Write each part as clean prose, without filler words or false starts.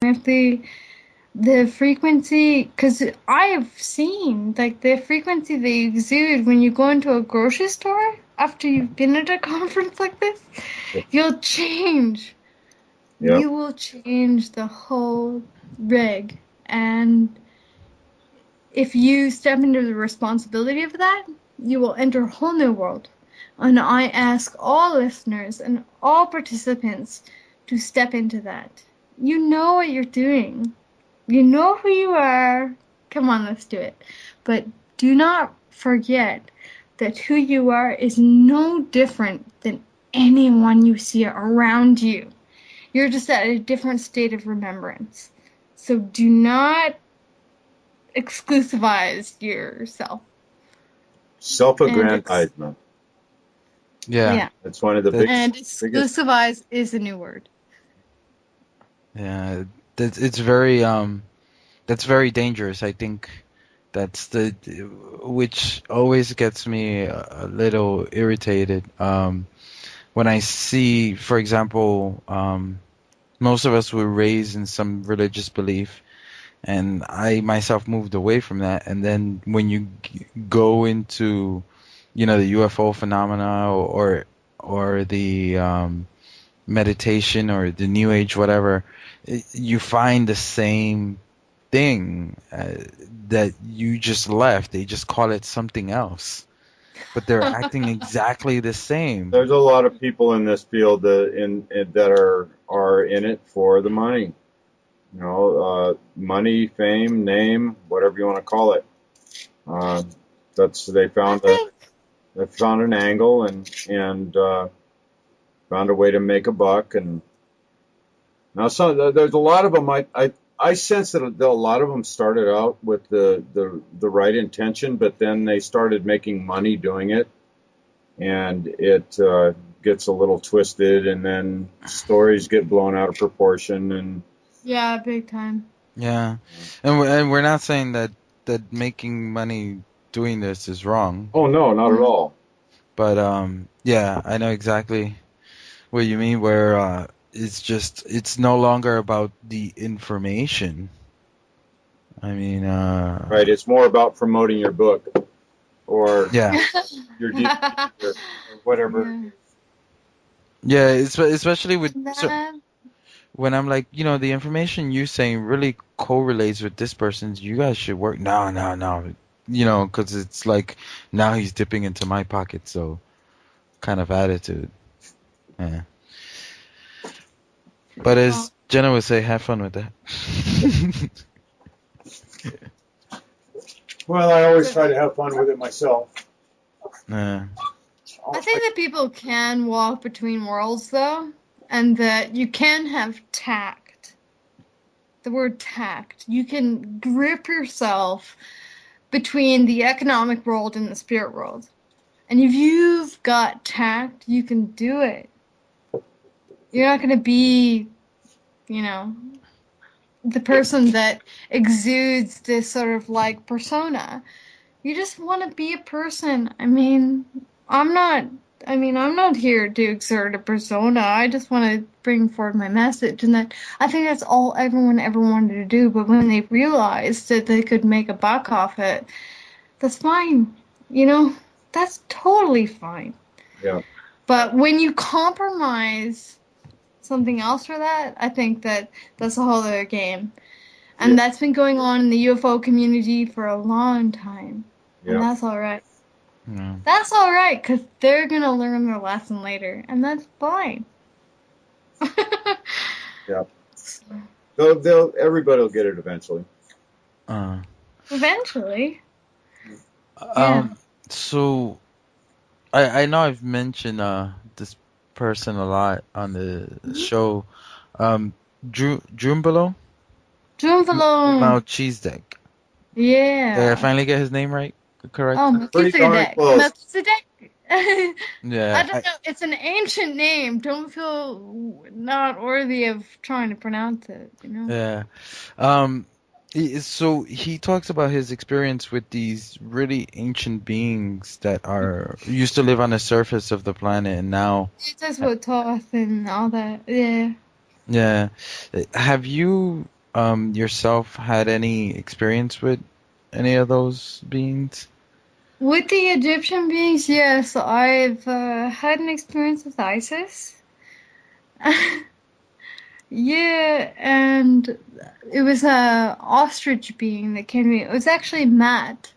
if the frequency, because I've seen like the frequency they exude when you go into a grocery store after you've been at a conference like this, you'll change. Yeah. You will change the whole rig, and if you step into the responsibility of that, you will enter a whole new world. And I ask all listeners and all participants to step into that. You know what you're doing. You know who you are. Come on, let's do it. But do not forget that who you are is no different than anyone you see around you. You're just at a different state of remembrance. So do not exclusivize yourself. Self-aggrandizement. Yeah. That's one of the biggest. And exclusivize is a new word. Yeah, it's very that's very dangerous. I think that's which always gets me a little irritated. When I see, for example, most of us were raised in some religious belief, and I myself moved away from that. And then when you go into, the UFO phenomena or the meditation or the New Age, whatever, you find the same thing that you just left. They just call it something else, but they're acting exactly the same. There's a lot of people in this field that are in it for the money. Money, fame, name, whatever you want to call it. They found an angle and found a way to make a buck. And now there's a lot of them. I sense that a lot of them started out with the right intention, but then they started making money doing it, and it gets a little twisted, and then stories get blown out of proportion. And yeah, big time. Yeah, and we're not saying that making money doing this is wrong. Oh no, not at all. But yeah, I know exactly what you mean. Where it's no longer about the information. I mean, right. It's more about promoting your book or your DVD or whatever. Yeah, especially with when I'm like, the information you're saying really correlates with this person's. You guys should work. No. Because it's like now he's dipping into my pocket, so kind of attitude. Yeah. But as Jenna would say, have fun with that. Well, I always try to have fun with it myself. Yeah. I think that people can walk between worlds, though, and that you can have tact. The word tact. You can grip yourself between the economic world and the spirit world. And if you've got tact, you can do it. You're not going to be, the person that exudes this sort of like persona. You just want to be a person. I'm not here to exert a persona. I just want to bring forward my message, and that I think that's all everyone ever wanted to do. But when they realized that they could make a buck off it, that's fine. That's totally fine. Yeah. But when you compromise something else for that, I think that's a whole other game. And that's been going on in the UFO community for a long time. Yeah. And that's all right. Yeah. That's all right, because they're going to learn their lesson later, and that's fine. Yeah. Everybody will get it eventually. Eventually. So, I know I've mentioned this person a lot on the show. Drumbelow? Melchizedek. Yeah. Did I finally get his name right? Correct? Oh, Melchizedek. Yeah. I don't know. It's an ancient name. Don't feel not worthy of trying to pronounce it, Yeah. So he talks about his experience with these really ancient beings that used to live on the surface of the planet, and now he talks about Thoth and all that. Yeah. Yeah. Have you yourself had any experience with any of those beings? With the Egyptian beings, yes, I've had an experience with Isis. Yeah, and it was a ostrich being that came to me. It was actually Matt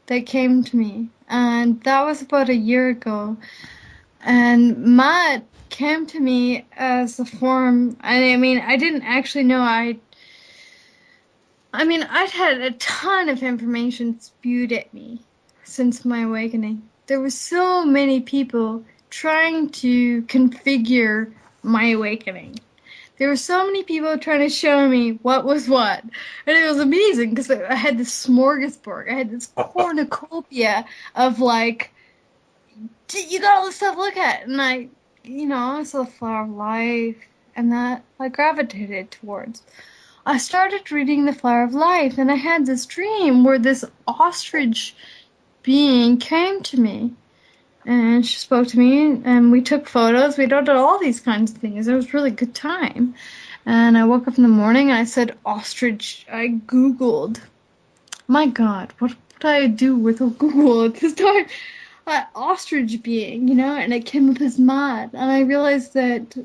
that came to me, and that was about a year ago. And Matt came to me as a form. I mean, I didn't actually know I'd had a ton of information spewed at me since my awakening. There were so many people trying to configure my awakening. There were so many people trying to show me what was what. And it was amazing because I had this smorgasbord. I had this cornucopia of like, you got all this stuff to look at. And I saw the flower of life and that I gravitated towards. I started reading the flower of life and I had this dream where this ostrich being came to me. And she spoke to me, and we took photos. We did all these kinds of things. It was a really good time. And I woke up in the morning, and I said ostrich. I Googled. My God, what would I do with a Google at this time? Ostrich being, and it came up as Maud. And I realized that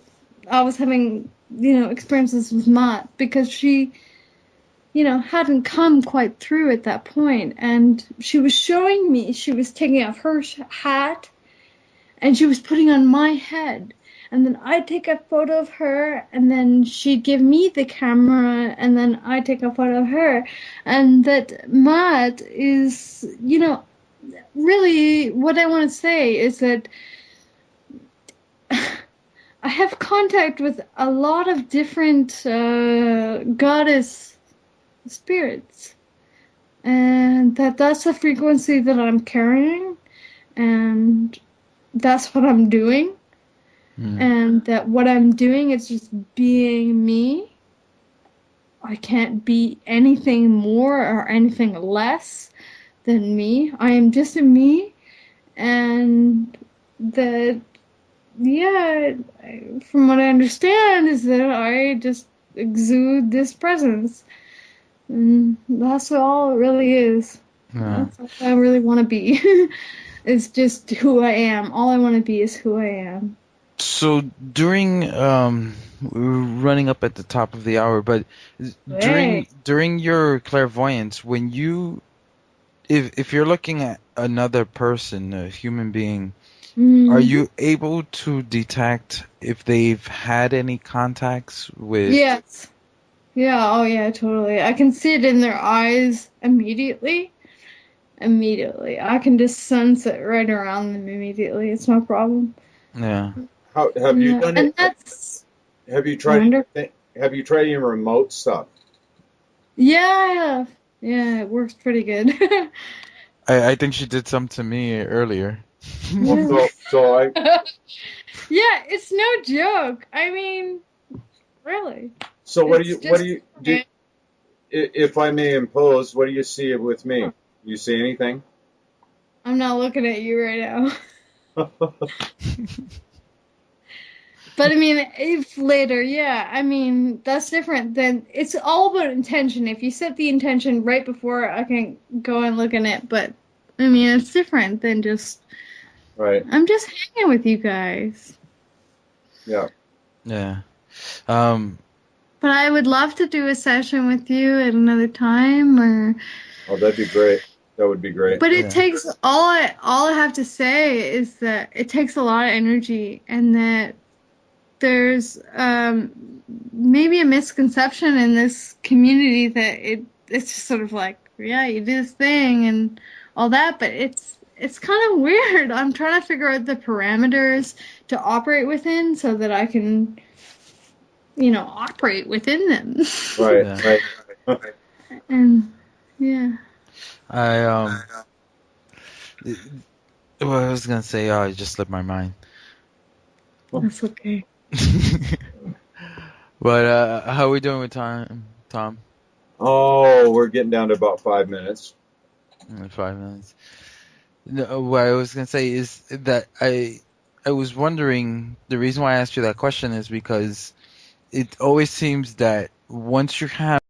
I was having, experiences with Maud because she hadn't come quite through at that point. And she was showing me, she was taking off her hat and she was putting on my head. And then I'd take a photo of her, and then she'd give me the camera, and then I'd take a photo of her. And that Matt is, really what I want to say is that I have contact with a lot of different goddess spirits, and that's the frequency that I'm carrying, and that's what I'm doing, and that what I'm doing is just being me. I can't be anything more or anything less than me. I am just a me, and that, from what I understand is that I just exude this presence. And that's all it really is. Yeah. That's all I really want to be. It's just who I am. All I want to be is who I am. So during we're running up at the top of the hour, but during your clairvoyance, when you if you're looking at another person, a human being, are you able to detect if they've had any contacts with? Yes. Yeah, oh yeah, totally. I can see it in their eyes immediately. I can just sense it right around them immediately. It's no problem. Yeah. How have you done And it? that's Have you tried? Have you tried any remote stuff? Yeah, it works pretty good. I think she did some to me earlier. Well, so I. Yeah, it's no joke. I mean, really. So what do you? If I may impose, what do you see with me? You see anything? I'm not looking at you right now. But I mean, if later, that's different than, it's all about intention. If you set the intention right before, I can go and look in it, but I mean, it's different than just, right. I'm just hanging with you guys. Yeah. Yeah. But I would love to do a session with you at another time, or. Oh, that'd be great. That would be great. But it takes, all I have to say is that it takes a lot of energy, and that there's maybe a misconception in this community that it's just sort of like, yeah, you do this thing and all that, but it's kind of weird. I'm trying to figure out the parameters to operate within so that I can, operate within them. Right. And yeah. Well, I was gonna say, it just slipped my mind. That's okay. But how are we doing with time, Tom? Oh, we're getting down to about 5 minutes. 5 minutes. No, what I was gonna say is that I was wondering, the reason why I asked you that question is because it always seems that once you have